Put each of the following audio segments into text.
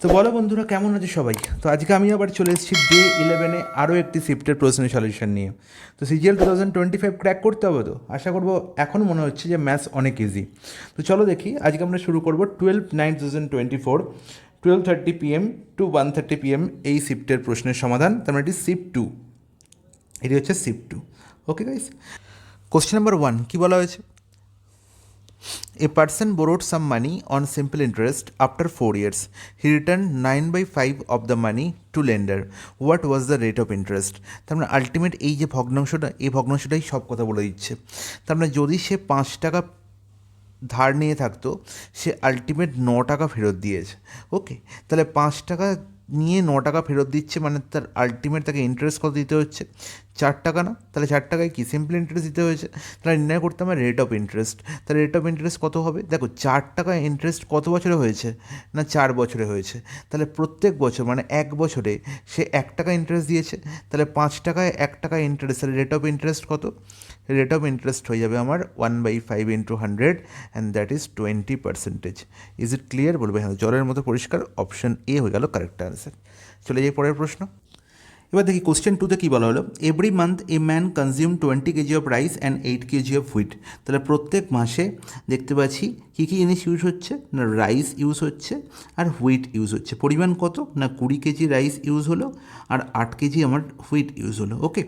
তো বলো বন্ধুরা, কেমন আছে সবাই? তো আজকে আমি আবার চলে এসেছি ডে 11-এ আরও একটি শিফটের প্রশ্নের সলিউশন নিয়ে। তো সিজিএল 2025 ক্র্যাক করতে হবে। তো আশা করবো, এখন মনে হচ্ছে যে ম্যাথস অনেক ইজি। তো চলো দেখি, আজকে আমরা শুরু করবো 12/9/2024 12:30 PM টু 1:30 PM এই শিফটের প্রশ্নের সমাধান। তার মানে এটি শিফট 2, এটি হচ্ছে shift 2। Okay guys, question number 1 কী বলা হয়েছে? A person borrowed some money on simple interest after 4 years. He returned 9/5 of the money to lender. What was the rate of interest? তার মানে আলটিমেট এই যে ভগ্নাংশটা, এই ভগ্নাংশটাই সব কথা বলে দিচ্ছে। তার মানে যদি সে 5 টাকা ধার নিয়ে থাকতো, সে আলটিমেট 9 টাকা ফেরত দিয়েছে। ওকে, তাহলে 5 টাকা নিয়ে 9 টাকা ফেরত দিচ্ছে, মানে তার আলটিমেট তাকে ইন্টারেস্ট কত দিতে হচ্ছে? 4 টাকা না? তাহলে 4 টাকায় কি সিম্পল ইন্টারেস্ট দিতে হয়েছে। তাহলে নির্ণয় করতে হবে রেট অফ ইন্টারেস্ট। তাহলে রেট অফ ইন্টারেস্ট কত হবে? দেখো, 4 টাকা ইন্টারেস্ট কত বছরে হয়েছে? না, 4 বছরে হয়েছে। তাহলে প্রত্যেক বছর মানে 1 বছরে সে 1 টাকা ইন্টারেস্ট দিয়েছে। তাহলে 5 টাকায় 1 টাকা ইন্টারেস্ট, তাহলে রেট অফ ইন্টারেস্ট কত? রেট অফ ইন্টারেস্ট হয়ে যাবে আমার 1/5 into 100, and that is 20%। Is it clear? বলবে হ্যাঁ, জলের মতো পরিষ্কার। অপশন এ হয়ে গেল কারেক্ট আনসার। চলে যাই পরের প্রশ্ন। এবার দেখি কোশ্চেন 2তে কী বলা হলো। Every month a man consume 20 KG of rice and 8 KG of wheat. তাহলে প্রত্যেক মাসে দেখতে পাচ্ছি কী কী জিনিস ইউজ হচ্ছে? না, রাইস ইউজ হচ্ছে আর হুইট ইউজ হচ্ছে। পরিমাণ কত? না, 20 কেজি রাইস ইউজ হলো আর 8 কেজি আমার হুইট ইউজ হলো। ওকে,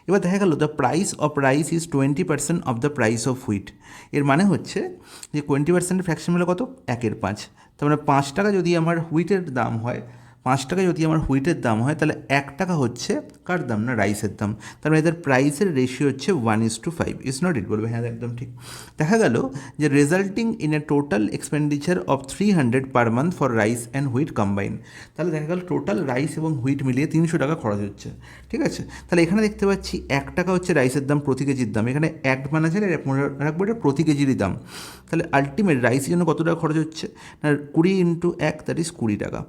এবার দেখা গেল the price of rice is 20% of the price of wheat. এর মানে হচ্ছে যে 20%-এর ফ্র্যাকশন হলো কত? 1/5। তার মানে 5 টাকা যদি আমার হুইটের দাম হয়, 5 টাকা যদি আমার হুইটের দাম হয়, তাহলে 1 টাকা হচ্ছে কার দাম? না, রাইসের দাম। তার মানে এদের প্রাইসের রেশিও হচ্ছে 1:5। Is not it? বলবে হ্যাঁ, একদম ঠিক। দেখা গেল যে resulting in a total expenditure of 300 per month for rice and wheat combine. তাহলে দেখা গেল টোটাল রাইস এবং হুইট মিলিয়ে 300 টাকা খরচ হচ্ছে। ঠিক আছে, তাহলে এখানে দেখতে পাচ্ছি 1 টাকা হচ্ছে রাইসের দাম, প্রতি কেজির দাম। এখানে 1 মানে আছে, রাখবো এটা প্রতি কেজিরই দাম। তাহলে আলটিমেট রাইসের জন্য কত টাকা খরচ হচ্ছে? না, 20 ইন্টু 1, দ্যাট ইজ 20 টাকা।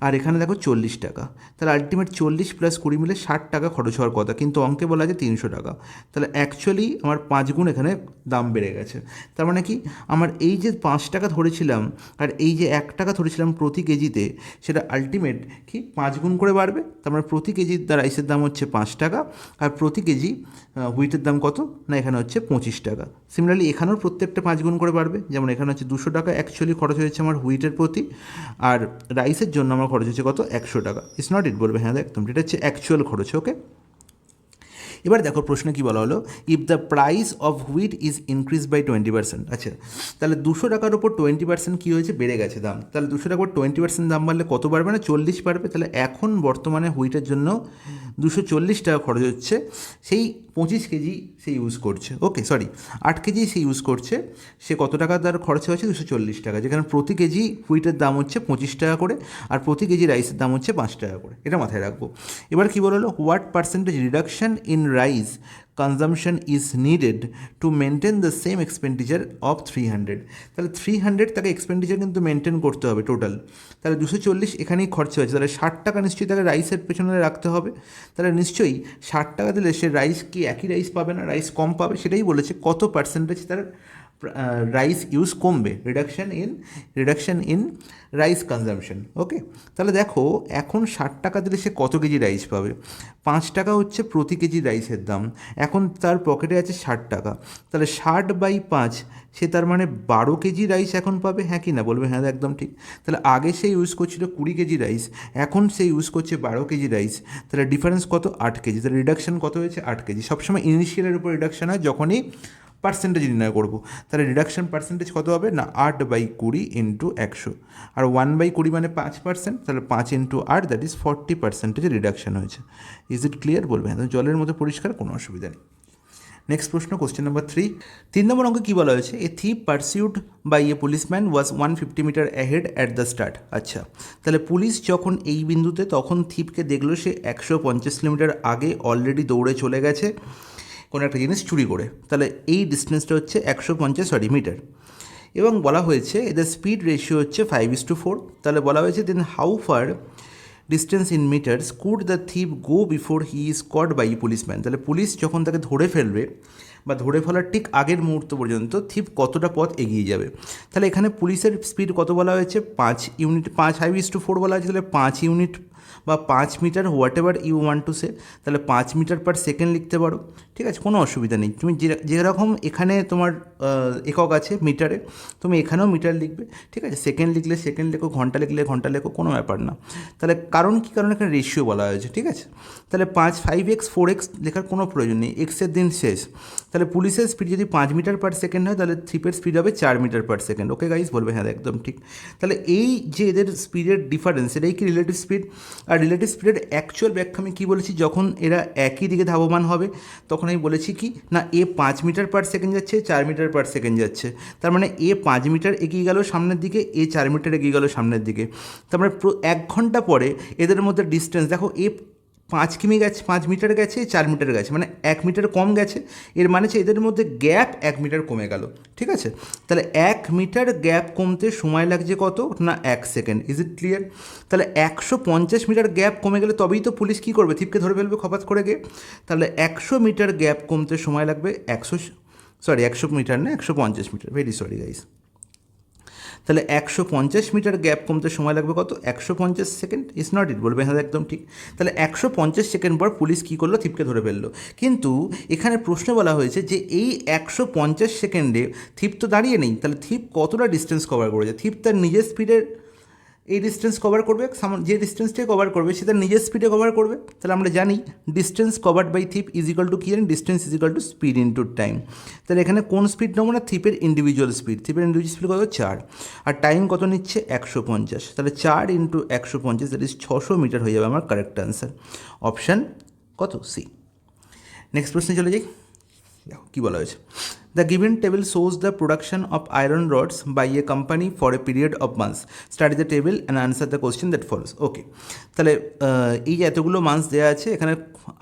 আর এখানে দেখো 40 টাকা। তাহলে আলটিমেট 40 প্লাস 20 মিলে 60 টাকা খরচ হওয়ার কথা, কিন্তু অঙ্কে বলা আছে 300 টাকা। তাহলে অ্যাকচুয়ালি আমার 5 গুণ এখানে দাম বেড়ে গেছে। তার মানে কি, আমার এই যে 5 টাকা ধরেছিলাম আর এই যে 1 টাকা ধরেছিলাম প্রতি কেজিতে, সেটা আলটিমেট কি 5 গুণ করে বাড়বে। তার মানে প্রতি কেজির রাইসের দাম হচ্ছে 5 টাকা, আর প্রতি কেজি হুইটের দাম কত? না, এখানে হচ্ছে 25 টাকা। সিমিলারলি এখানেও প্রত্যেকটা 5 গুণ করে বাড়বে। যেমন এখানে হচ্ছে 200 টাকা অ্যাকচুয়ালি খরচ হয়েছে আমার হুইটের প্রতি, আর রাইসের জন্য আমার খরচ হচ্ছে কত? 100 টাকা। It's not it? বলবে হ্যাঁ, একদম। এটা হচ্ছে অ্যাকচুয়াল খরচ। ওকে, এবার দেখো প্রশ্নে কী বলা হলো। If the price of wheat is increase by 20%। আচ্ছা, তাহলে 200 টাকার ওপর 20% কী হয়েছে? বেড়ে গেছে দাম। তাহলে 200 টাকার ওপর 20% দাম বাড়লে কত বাড়বে? না, 40 বাড়বে। তাহলে এখন বর্তমানে হুইটের জন্য 240 টাকা খরচ হচ্ছে। সেই 25 কেজি সে ইউজ করছে। ওকে, সরি, 8 কেজি সে ইউজ করছে। সে কত টাকা তার খরচ হয়েছে? 240 টাকা। যেখানে প্রতি কেজি হুইটের দাম হচ্ছে 25 টাকা করে, আর প্রতি কেজি রাইসের দাম হচ্ছে 5 টাকা করে। এটা মাথায় রাখবো। এবার কী বললো? What percentage reduction in rice consumption is needed to maintain the same expenditure of 300। তাহলে 300 তাকে এক্সপেন্ডিচার কিন্তু মেনটেন করতে হবে টোটাল। তাহলে 240 এখানেই খরচা হয়েছে, তাহলে 60 টাকা নিশ্চয়ই তাকে রাইসের পেছনে রাখতে হবে। তাহলে নিশ্চয়ই 60 টাকা দিলে সে রাইস কি একই রাইস পাবে না, রাইস কম পাবে। সেটাই বলেছে কত পার্সেন্টেজ তার রাইস ইউজ কমবে, রিডাকশন ইন রাইস কনজামশন। ওকে, তাহলে দেখো এখন 60 টাকা দিলে সে কত কেজি রাইস পাবে? 5 টাকা হচ্ছে প্রতি কেজি রাইসের দাম। এখন তার পকেটে আছে 60 টাকা, তাহলে 60/5, সে তার মানে 12 কেজি রাইস এখন পাবে। হ্যাঁ কি না? বলবে হ্যাঁ, একদম ঠিক। তাহলে আগে সে ইউজ করছিল 20 কেজি রাইস, এখন সে ইউজ করছে 12 কেজি রাইস। তাহলে ডিফারেন্স কত? 8 কেজি। তাহলে রিডাকশন কত হয়েছে? 8 কেজি। সবসময় ইনিশিয়ালের উপর রিডাকশন হয় যখনই পার্সেন্টেজ নির্ণয় করবো। তাহলে রিডাকশন পার্সেন্টেজ কত হবে? না, 8/20 ইন্টু 100, আর 1/20 মানে 5%। তাহলে 5 ইন্টু 8, দ্যাট ইজ 40% রিডাকশন হয়েছে। Is it clear? বলবে হ্যাঁ, জলের মতো পরিষ্কার, কোনো অসুবিধা নেই। নেক্সট প্রশ্ন, কোশ্চেন নাম্বার 3। 3 নম্বর অঙ্কে কী বলা হয়েছে? A thief pursued by a policeman was 150 metre ahead at the start. আচ্ছা, তাহলে পুলিশ যখন এই বিন্দুতে, তখন থিপকে দেখলো সে 150 কিলোমিটার আগে অলরেডি দৌড়ে চলে গেছে কোনো একটা জিনিস চুরি করে। তাহলে এই ডিস্টেন্সটা হচ্ছে 150 মিটার, এবং বলা হয়েছে এদের স্পিড রেশিও হচ্ছে 5:4। তাহলে বলা হয়েছে then how far distance in metres could the thief go before he is caught by policeman. তাহলে পুলিশ যখন তাকে ধরে ফেলবে, বা ধরে ফেলার ঠিক আগের মুহূর্ত পর্যন্ত থিপ কতটা পথ এগিয়ে যাবে। তাহলে এখানে পুলিশের স্পিড কত বলা হয়েছে, 5 ইউনিট, 5:4 বলা হয়েছে, তাহলে 5 ইউনিট বা 5 metre whatever you want to say, তাহলে 5 মিটার পার সেকেন্ড লিখতে পারো। ঠিক আছে, কোনো অসুবিধা নেই। তুমি যেরকম এখানে তোমার একক আছে মিটারে, তুমি এখানেও মিটার লিখবে। ঠিক আছে, সেকেন্ড লিখলে সেকেন্ড লেখো, ঘন্টা লিখলে ঘন্টা লেখো, কোনো ব্যাপার না। তাহলে কারণ কী, কারণ এখানে রেশিও বলা হয়েছে। ঠিক আছে, তাহলে 5x 4x লেখার কোনো প্রয়োজন নেই, এক্সের দিন শেষ। তাহলে পুলিশের স্পিড যদি 5 মিটার পার সেকেন্ড হয়, তাহলে থিপের স্পিড হবে 4 metre per second. Okay guys, বলবে হ্যাঁ একদম ঠিক। তাহলে এই যে এদের স্পিডের ডিফারেন্স, এটাই কি রিলেটিভ স্পিড। আর রিলেটিভ স্পিডের অ্যাকচুয়াল ব্যাখ্যা আমি কী বলেছি, যখন এরা একই দিকে ধাবমান হবে তখন আমি বলেছি কি না, এ 5 মিটার পার সেকেন্ড যাচ্ছে, 4 মিটার পার সেকেন্ড যাচ্ছে। তার মানে এ 5 মিটার এগিয়ে গেল সামনের দিকে, এ 4 মিটার এগিয়ে গেল সামনের দিকে। তার মানে 1 ঘন্টা পরে এদের মধ্যে ডিস্টেন্স দেখো, এ 5 কিমি গেছে, 5 মিটার গেছে, 4 মিটার গেছে, মানে 1 মিটার কম গেছে। এর মানে হচ্ছে এদের মধ্যে গ্যাপ 1 মিটার কমে গেল। ঠিক আছে, তাহলে 1 মিটার গ্যাপ কমতে সময় লাগছে কত না, 1 সেকেন্ড। Is it clear? তাহলে 150 মিটার গ্যাপ কমে গেলে তবেই তো পুলিশ কী করবে, থিপকে ধরে ফেলবে খপাত করে গিয়ে। তাহলে 100 মিটার গ্যাপ কমতে সময় লাগবে 100 মিটার না, 150 মিটার, ভেরি সরি গাইস। তাহলে 150 মিটার গ্যাপ কমতে সময় লাগবে কত, 150 সেকেন্ড। ইজ নট ইট, বলবে হ্যাঁ একদম ঠিক। তাহলে 150 সেকেন্ড পর পুলিশ কী করলো, থিপকে ধরে ফেললো। কিন্তু এখানে প্রশ্ন বলা হয়েছে যে এই 150 সেকেন্ডে থিপ তো দাঁড়িয়ে নেই, তাহলে থিপ কতটা ডিস্টেন্স কভার করেছে। থিপ তার নিজের স্পিডের এই ডিস্টেন্স কভার করবে, যে ডিস্টেন্সটাই কভার করবে সে তার নিজের স্পিডে কভার করবে। তাহলে আমরা জানি distance covered by thief is equal to কী জানি, distance is equal to speed into time. তাহলে এখানে কোন স্পিড নেবো না, থিপের ইন্ডিভিজুয়াল স্পিড। থিপের ইন্ডিভিজুয়াল স্পিড কত, 4, আর টাইম কত নিচ্ছে 150। তাহলে 4 ইন্টু 150 দ্যাট ইজ 600 মিটার হয়ে যাবে আমার কারেক্ট অ্যান্সার। অপশান কত, সি। নেক্সট প্রশ্নে চলে যাই, দেখো কী বলা হয়েছে। The given table shows the production of iron rods by a company for a period of months. Study the table and answer the question that follows. ওকে, তাহলে এই যে এতগুলো মান্থস দেওয়া আছে, এখানে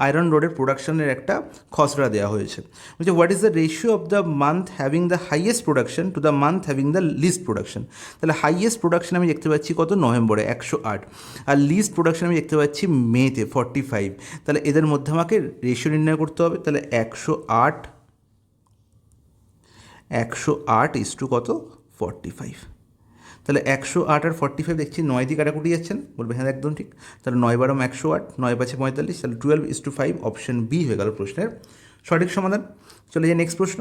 আয়রন রডের প্রোডাকশনের একটা খসড়া দেওয়া হয়েছে। বলছে what is the ratio of the month having the highest production to the month having the least production. তাহলে হাইয়েস্ট প্রোডাকশন আমি দেখতে পাচ্ছি কত, নভেম্বরে 108, আর লিস্ট প্রোডাকশন আমি দেখতে পাচ্ছি মেতে 45। তাহলে এদের মধ্যে আমাকে রেশিও নির্ণয় করতে হবে। তাহলে 108 ইস টু কত, 45। তাহলে 108 আর 45 দেখছি 9 দিয়ে কাটাকুটি যাচ্ছেন, বলবে হ্যাঁ একদম ঠিক। তাহলে 9 বারো 108, 9 5 45, তাহলে 12:5। অপশন বি হয়ে গেল প্রশ্নের সঠিক সমাধান। চলে যাই নেক্সট প্রশ্ন,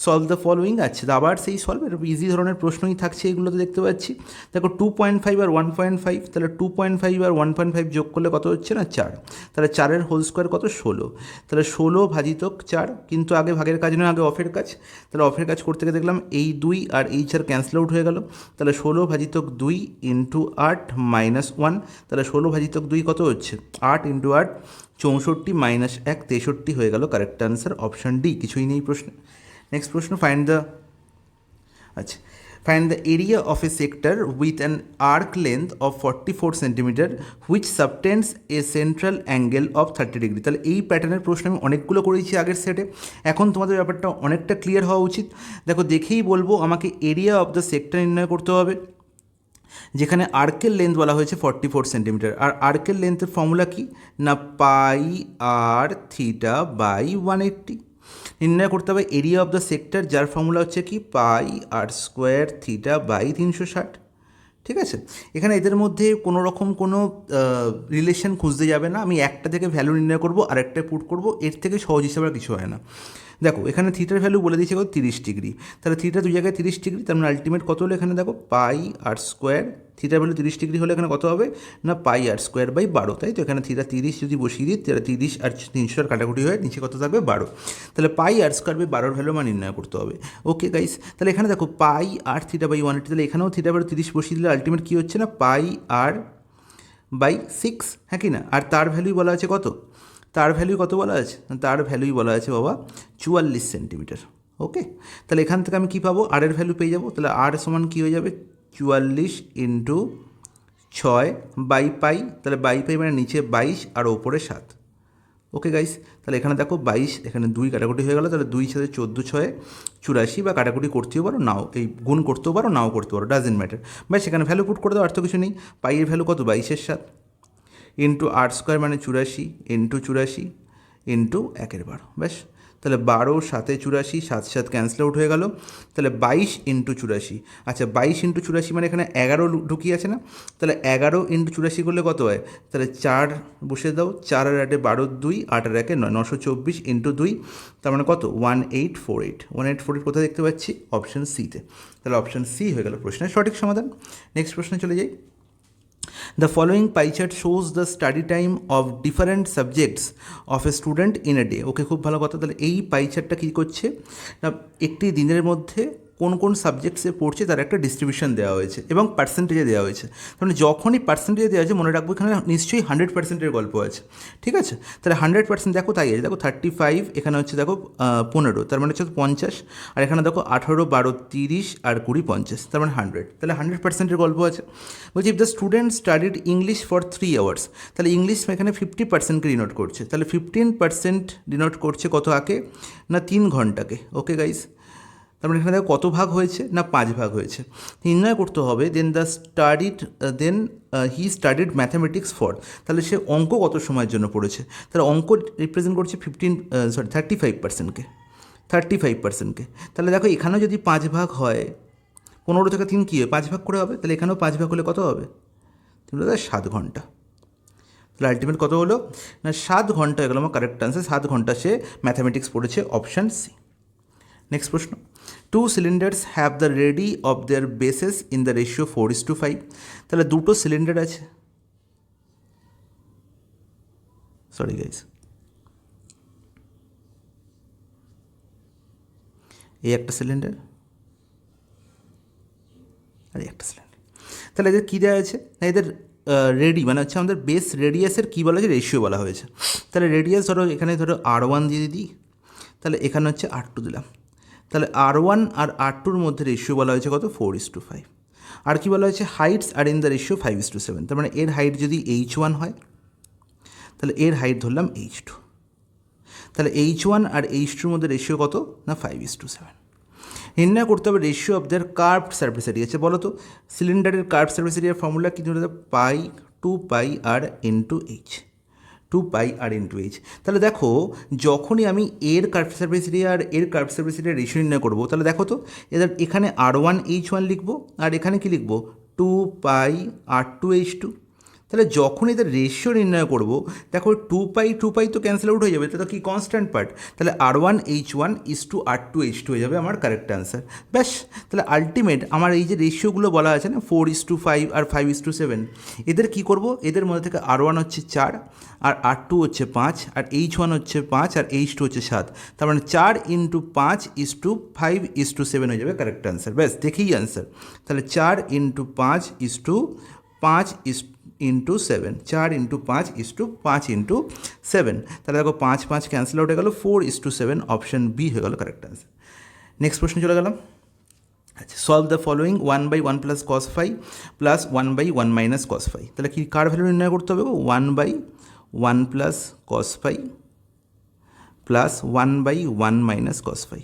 সলভ দ্য ফলোয়িং। আচ্ছা, আবার সেই সলভ, এর ইজি ধরনের প্রশ্নই থাকছে এগুলোতে দেখতে পাচ্ছি। দেখো 2.5 আর 1.5, তাহলে 2.5 আর 1.5 যোগ করলে কত হচ্ছে না, 4। তাহলে 4-এর হোল স্কোয়ার কত, 16। তাহলে 16 ভাজিতক 4, কিন্তু আগে ভাগের কাজ নয়, আগে অফের কাজ। তাহলে অফের কাজ করতে গিয়ে দেখলাম এই 2 আর এই 4 ক্যান্সেল আউট হয়ে গেল। তাহলে 16 ভাজিতক 2 ইন্টু 8 মাইনাস 1, তাহলে 16 ভাজিতক 2 কত হচ্ছে, 8 ইন্টু 8 64 মাইনাস 1 63 হয়ে গেল কারেক্ট অ্যান্সার। অপশান ডি, কিছুই নেই প্রশ্নে। নেক্সট প্রশ্ন, find the area of a sector with an arc length of 44 centimetre which subtends a central angle of 30 degree. তাহলে এই প্যাটার্নের প্রশ্ন আমি অনেকগুলো করেছি আগের সেটে, এখন তোমাদের ব্যাপারটা অনেকটা ক্লিয়ার হওয়া উচিত। দেখো দেখেই বলবো, আমাকে এরিয়া অফ দ্য সেক্টর নির্ণয় করতে হবে, যেখানে আর্কের লেন্থ বলা হয়েছে 44 সেন্টিমিটার। আর আর্কের লেন্থের ফর্মুলা কি না, পাই আর থিটা বাই 180। নির্ণয় করতে হবে এরিয়া অফ দ্য সেক্টর, যার ফর্মুলা হচ্ছে কি পাই আর স্কোয়ার থিটা বাই 360। ঠিক আছে, এখানে এদের মধ্যে কোনো রকম কোনো রিলেশন খুঁজতে যাবে না, আমি একটা থেকে ভ্যালু নির্ণয় করবো আর একটা পুট করবো, এর থেকে সহজ হিসাবে আর কিছু হয় না। দেখো এখানে থিটার ভ্যালু বলে দিয়েছে কত, 30 ডিগ্রি। তাহলে থিটা দুই জায়গায় 30 ডিগ্রি, তার মানে আলটিমেট কত হলো, এখানে দেখো পাই আর স্কোয়ার, থিটার ভ্যালু 30 ডিগ্রি হলে এখানে কত হবে না, পাই আর স্কোয়ার বাই 12। তাই তো এখানে থিটা 30 যদি বসিয়ে দিই, তাহলে 30 আর 300 কাটাকুটি হয়ে নিচে কত থাকবে, 12। তাহলে পাই আর স্কোয়ার বাই 12 ভ্যালু আমার নির্ণয় করতে হবে। ওকে গাইস, তাহলে এখানে দেখো পাই আর থিটা বাই 180, তাহলে এখানেও থিটা ভ্যালু 30 বসিয়ে দিলে আলটিমেট কী হচ্ছে না, পাই আর বাই 6, হ্যাঁ কি না। আর তার ভ্যালুই বলা আছে কত, তার ভ্যালু কত বলা আছে, তার ভ্যালুই বলা আছে বাবা 44 সেন্টিমিটার। ওকে, তাহলে এখান থেকে আমি কী পাবো, আর এর ভ্যালু পেয়ে যাবো। তাহলে আর সমান কী হয়ে যাবে, 44 ইন্টু 6 বাই পাই, তাহলে বাই পাই মানে নিচে 22 আর ওপরে 7। ওকে গাইস, তাহলে এখানে দেখো 22, এখানে 2 কাটাকুটি হয়ে গেলো, তাহলে 2 সাথে 14 6 84, বা কাটাকুটি করতেও পারো, নাও এই গুণ করতেও পারো, নাও করতে পারো, ডাজেন্ট ম্যাটার। বাস সেখানে ভ্যালু পুট করে দাও, আর তো কিছু নেই। পাইয়ের ভ্যালু কত, 22-এর 7 ইন্টু আর স্কোয়ার মানে 84 ইন্টু 84 ইন্টু 1/12। ব্যাস, তাহলে 12 7 84, 7 7 ক্যান্সেল আউট হয়ে গেল। তাহলে 22 ইন্টু 84, আচ্ছা 22 ইন্টু 84 মানে এখানে 11 ঢুকিয়ে আছে না, তাহলে 11 ইন্টু 84 করলে কত হয়, তাহলে 4 বসে দাও, 4 আর 8 12 2, 8 আর 1 9, 924 ইন্টু 2, তার মানে কত 1848। 1848 কোথায় দেখতে পাচ্ছি, অপশন সিতে। তাহলে অপশন সি হয়ে গেল প্রশ্নের সঠিক সমাধান। নেক্সট প্রশ্নে চলে যাই। The following pie chart shows the study time of different subjects of a student in a day. ওকে, খুব ভালো কথা। তাহলে এই পাই চার্টটা কী করছে না, একটি দিনের মধ্যে কোন কোন সাবজেক্টসে পড়ছে তার একটা ডিস্ট্রিবিউশন দেওয়া হয়েছে এবং পার্সেন্টেজে দেওয়া হয়েছে। মানে যখনই পার্সেন্টেজে দেওয়া আছে মনে রাখবো এখানে নিশ্চয়ই 100%-এর গল্প আছে, ঠিক আছে। তাহলে 100% দেখো তাই আছে, দেখো 35, এখানে হচ্ছে দেখো 15, তার মানে হচ্ছে 50, আর এখানে দেখো 18 12 30 আর 20 50, তার মানে 100। তাহলে 100%-এর গল্প আছে। বলছি if the student studied English for 3 hours, তাহলে ইংলিশ এখানে 50%কে ডিনোট করছে, তাহলে 15% ডিনোট করছে কত আগে না 3 ঘন্টাকে। ওকে গাইস, তার মানে এখানে দেখো কত ভাগ হয়েছে না 5 ভাগ হয়েছে। নির্ণয় করতে হবে হি স্টাডিড ম্যাথামেটিক্স ফর, তাহলে সে অঙ্ক কত সময়ের জন্য পড়েছে, তাহলে অঙ্ক রিপ্রেজেন্ট করছে 35%কে, 35%কে। তাহলে দেখো এখানেও যদি 5 ভাগ হয়, 15 থেকে 3 কী হয় 5 ভাগ করে হবে, তাহলে এখানেও 5 ভাগ হলে কত হবে, 7 ঘন্টা। তাহলে আলটিমেট কত হলো না 7 ঘন্টা হয়ে গেলো আমার কারেক্ট আনসার। 7 ঘন্টা সে ম্যাথামেটিক্স পড়েছে, অপশান সি। নেক্সট প্রশ্ন, 2 cylinders have the radii of their bases in the ratio 4:5। তাহলে দুটো সিলিন্ডার আছে, সরি গাইস, এই একটা সিলিন্ডার আর এই একটা সিলিন্ডার। তাহলে এদের কী দেওয়া আছে না, এদের রেডি মানে হচ্ছে আমাদের বেস রেডিয়াসের কী বলা হয়েছে, রেশিও বলা হয়েছে। তাহলে রেডিয়াস ধরো এখানে ধরো R1 দিয়ে দিই, তাহলে এখানে হচ্ছে R2 দিলাম, তাহলে R1 আর R2-র মধ্যে রেশিও বলা হয়েছে কত 4:5। আর কি বলা হয়েছে, heights are in the ratio 5:7। তার মানে এর হাইট যদি H1 হয় তাহলে এর হাইট ধরলাম H2, তাহলে H1 আর H2-র মধ্যে রেশিও কত না 5:7। নির্ণয় করতে হবে ratio of their curved surface area. আছে বলো তো সিলিন্ডারের কার্ভড সারফেস এরিয়ার ফর্মুলা কী ধরে, পাই 2πr into H, 2πr into H. তাহলে দেখো যখনই আমি এর কার্ভ সারফেস এরিয়া আর এর কার্ভ সারফেস এরিয়া রেশিও নির্ণয় করবো, তাহলে দেখো তো এদের এখানে R1H1 লিখবো আর এখানে কি লিখবো 2πr2H2। তাহলে যখন এদের রেশিও নির্ণয় করবো দেখো 2π তো ক্যান্সেল আউট হয়ে যাবে, তাহলে কি কনস্ট্যান্ট পার্ট, তাহলে R1H1:R2H2 হয়ে যাবে আমার কারেক্ট অ্যান্সার। ব্যাস, তাহলে আলটিমেট আমার এই যে রেশিওগুলো বলা আছে না 4:5 আর 5:7, এদের কি করব, এদের মধ্যে থেকে R1 হচ্ছে 4 আর R2 হচ্ছে 5 আর H1 হচ্ছে 5 আর H2 হচ্ছে 7, তার মানে 4 × 5:5:7 হয়ে যাবে কারেক্ট অ্যান্সার। ব্যাস দেখেই অ্যান্সার। তাহলে 4 × 5:5 ইন্টু 7, 4 × 5:5 তাহলে দেখো 5 5 ক্যান্সেল আউট হয়ে গেলো, 4:7 অপশন বি হয়ে গেল কারেক্ট অ্যান্সার। নেক্সট প্রশ্ন চলে গেলাম। আচ্ছা, solve the following 1/1 + cos phi plus 1/1 - cos phi। তাহলে কি কার ভ্যালু নির্ণয় করতে হবে, 1/1 + cos phi plus 1/1 - cos phi।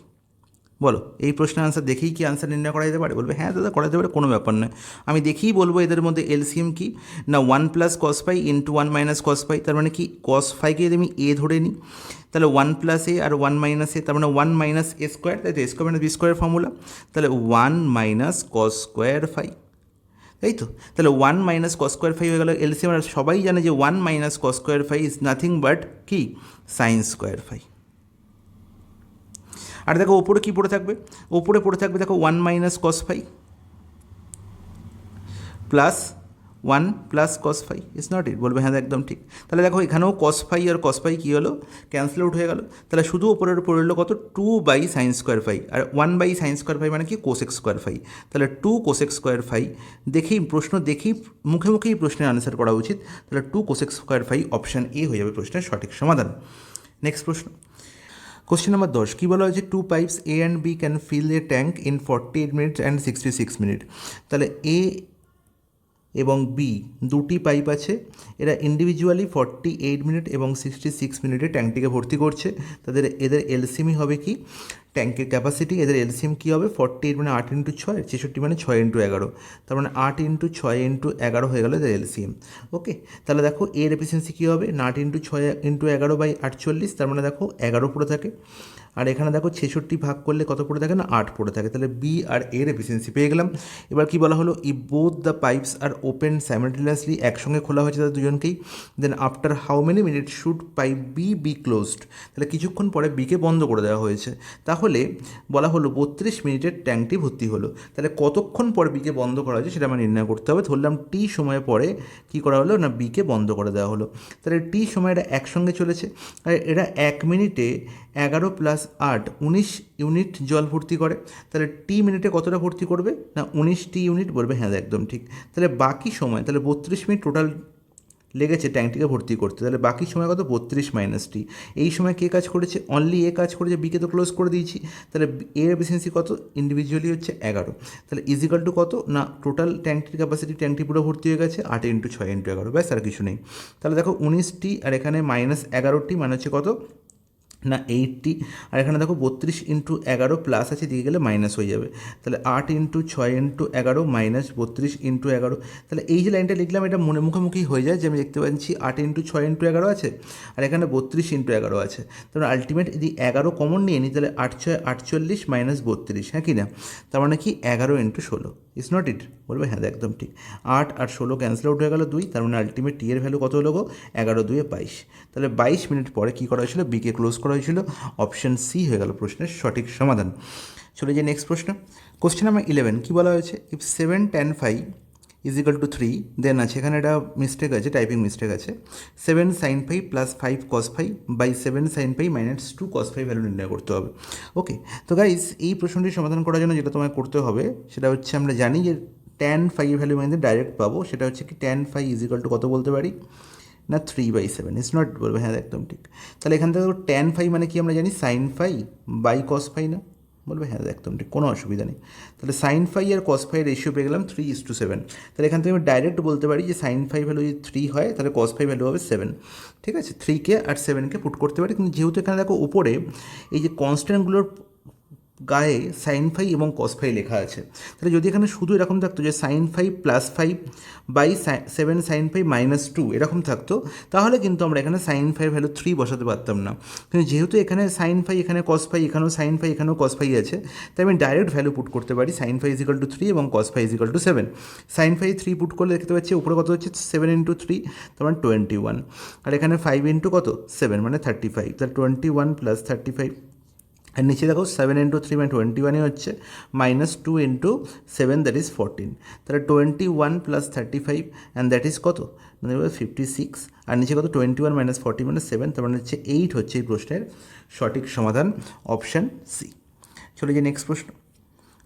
বলো এই প্রশ্নের আনসার দেখেই কি আনসার নির্ণয় করা যেতে পারে, বলবে হ্যাঁ দাদা করা যেতে পারে, কোনো ব্যাপার নয়। আমি দেখেই বলবো এদের মধ্যে এলসিএম কি না 1 + cos phi into 1 - cos phi, তার মানে কি cos phi-কে যদি আমি এ ধরে নিই তাহলে 1 + a আর 1 - a, তার মানে 1 - a², তাই তো a² - b² ফর্মুলা, তাহলে 1 - cos² phi, তাই তো। তাহলে 1 - cos² phi হয়ে গেল এলসিএম। আর সবাই জানে যে 1 - cos² phi is nothing but কি sin² phi। আর দেখো ওপরে কী পড়ে থাকবে, ওপরে পড়ে থাকবে দেখো 1 - cos phi plus 1 + cos phi is not it, বলবে হ্যাঁ একদম ঠিক। তাহলে দেখো এখানেও cos phi আর cos phi কী হলো ক্যান্সেল আউট হয়ে গেল, তাহলে শুধু ওপরের পড়লো কত 2/sin² phi আর 1/sin² phi মানে কি cosec² phi, তাহলে 2 cosec² phi। দেখেই প্রশ্ন দেখেই মুখে মুখেই প্রশ্নের আনসার করা উচিত, তাহলে 2 cosec² phi অপশান এ হয়ে যাবে প্রশ্নের সঠিক সমাধান। নেক্সট প্রশ্ন, কোশ্চেন নাম্বার 10 কী বলা হয়েছে, 2 pipes A and B can fill a tank in 48 minutes and 66 minutes। তাহলে এ এবং বি দুটি পাইপ আছে, এরা ইন্ডিভিজুয়ালি 48 মিনিট এবং 66 মিনিটে ট্যাঙ্কটিকে ভর্তি করছে। এদের এলসিএমই হবে কি ট্যাঙ্কের ক্যাপাসিটি, এদের এলসিএম কী হবে, 48 মানে 8 ইন্টু 6, 66 মানে 6 ইন্টু 11, তার মানে 8 ইন্টু 6 ইন্টু 11 হয়ে গেল এদের এলসিএম। ওকে, তাহলে দেখো এর এফিসিয়েন্সি কী হবে, 8 ইন্টু 6 ইন্টু 11 বাই 48, তার মানে দেখো 11 পড়ে থাকে। আর এখানে দেখো 66 ভাগ করলে কত পড়ে থাকে না 8 পড়ে থাকে, তাহলে বি আর এর এফিসিয়েন্সি পেয়ে গেলাম। এবার কি বলা হলো, ই both the pipes are open simultaneously, একসঙ্গে খোলা হয়েছে তাদের দুজনকেই, then after how many minute should pipe be closed, তাহলে কিছুক্ষণ পরে বিকে বন্ধ করে দেওয়া হয়েছে। তাহলে বলা হলো 32 মিনিটের ট্যাঙ্কটি ভর্তি হলো, তাহলে কতক্ষণ পর বিকে বন্ধ করা হয়েছে সেটা আমার নির্ণয় করতে হবে। ধরলাম টি সময় পরে কী করা হলো না বিকে বন্ধ করে দেওয়া হলো, তাহলে টি সময় এটা একসঙ্গে চলেছে, আর এরা 1 মিনিটে 11 প্লাস 8 19 ইউনিট জল ভর্তি করে, তাহলে টি মিনিটে কতটা ভর্তি করবে না 19টি ইউনিট, বলবে হ্যাঁ একদম ঠিক। তাহলে বাকি সময়, তাহলে 32 মিনিট টোটাল লেগেছে ট্যাঙ্কটিকে ভর্তি করতে, তাহলে বাকি সময় কত 32 মাইনাস টি, এই সময় কে কাজ করেছে, অনলি এ কাজ করেছে, বিকে তো ক্লোজ করে দিয়েছি, তাহলে এর এফিসিয়েন্সি কত ইন্ডিভিজুয়ালি হচ্ছে 11, তাহলে ইজিক্যাল টু কত না টোটাল ট্যাঙ্কটির ক্যাপাসিটি, ট্যাঙ্কটি পুরো ভর্তি হয়ে গেছে 8 ইন্টু 6 ইন্টু 11, ব্যাস আর কিছু নেই। তাহলে দেখো 19টি আর এখানে মাইনাস 11টি মানে হচ্ছে কত না 80, আর এখানে দেখো 32 ইন্টু 11 প্লাস আছে, দিকে গেলে মাইনাস হয়ে যাবে, তাহলে 8 ইন্টু 6 ইন্টু 11 মাইনাস 32 ইন্টু 11, তাহলে এই যে লাইনটা লিখলাম এটা মনে মুখোমুখি হয়ে যায়, যে আমি দেখতে পাচ্ছি 8 ইন্টু 6 ইন্টু 11 আছে, আর এখানে 32 ইন্টু 11 আছে, তাহলে আলটিমেট যদি 11 কমন নিয়ে নিই তাহলে 8 6 48 মাইনাস 32, হ্যাঁ কি না, তার মানে কি 11 ইন্টু 16, ইজ নট ইট, বলবে হ্যাঁ একদম ঠিক। 8 আর 16 ক্যান্সেল আউট হয়ে গেল 2, তার মানে আলটিমেট টি এর ভ্যালু কত হলো গো 11 2 22, তাহলে 22 মিনিট পরে কী করা হয়েছিল, বিকে ক্লোজ করা হয়েছিল, অপশন সি হয়ে গেল প্রশ্নের সঠিক সমাধান। চলে যাই নেক্সট প্রশ্ন, কোশ্চেন নাম্বার 11, কী বলা হয়েছে, if 7 tan phi is equal two 3, দেন আছে এখানে একটা মিস্টেক আছে, টাইপিং মিস্টেক আছে, 7 sin phi plus 5 cos phi by 7 sin phi minus 2 cos phi value নির্ণয় করতে হবে। ওকে, তো গাইস এই প্রশ্নটি সমাধান করার জন্য যেটা তোমায় করতে হবে সেটা হচ্ছে, আমরা জানি যে tan phi এর ভ্যালু আমাদের ডাইরেক্ট পাবো, সেটা হচ্ছে কি tan phi is equal two কত বলতে পারি না 3/7, ইটস নট, বলবে হ্যাঁ একদম ঠিক। তাহলে এখান থেকে tan phi মানে কি আমরা জানি sin phi by cos phi না, বলবে হ্যাঁ একদম ঠিক, কোনো অসুবিধা নেই। তাহলে sin phi আর cos phi রেশিও পেয়ে গেলাম 3:7, তাহলে এখান থেকে আমি ডাইরেক্ট বলতে পারি যে sin phi ভ্যালু যদি 3 হয় তাহলে cos phi ভ্যালু হবে 7, ঠিক আছে, 3কে আর 7কে পুট করতে পারি, কিন্তু যেহেতু এখানে দেখো উপরে এই যে কনস্ট্যান্টগুলোর গায়ে সাইন ফাই এবং কস ফাই লেখা আছে, তাহলে যদি এখানে শুধু এরকম থাকতো যে sine phi plus 5 by 7 sine phi minus 2 এরকম থাকতো, তাহলে কিন্তু আমরা এখানে সাইন ফাই ভ্যালু 3 বসাতে পারতাম না, কিন্তু যেহেতু এখানে সাইন ফাই এখানে কস ফাই এখানেও সাইন ফাই এখানেও কস ফাই আছে, তাই আমি ডাইরেক্ট ভ্যালু পুট করতে পারি, সাইন ফাই ইজিক্যাল টু 3 এবং cos phi equal to 7, sine phi 3 put করলে দেখতে পাচ্ছি উপরে কত হচ্ছে 7 ইন্টু 3, তার মানে 21, আর এখানে 5 ইন্টু কত 7 মানে 35, তাহলে 21 প্লাস 35, আর নিচে দেখো 7 ইন্টু 3 মানে 21 হচ্ছে, মাইনাস 2 ইন্টু 7 দ্যাট ইজ 14, তাহলে 21 প্লাস 35 অ্যান্ড দ্যাট ইজ কত মানে 56, আর নিচে কত 21 মাইনাস 40 মানে 7, তার মানে হচ্ছে 8 হচ্ছে এই প্রশ্নের সঠিক সমাধান, অপশান সি। চলে যাই নেক্সট প্রশ্ন।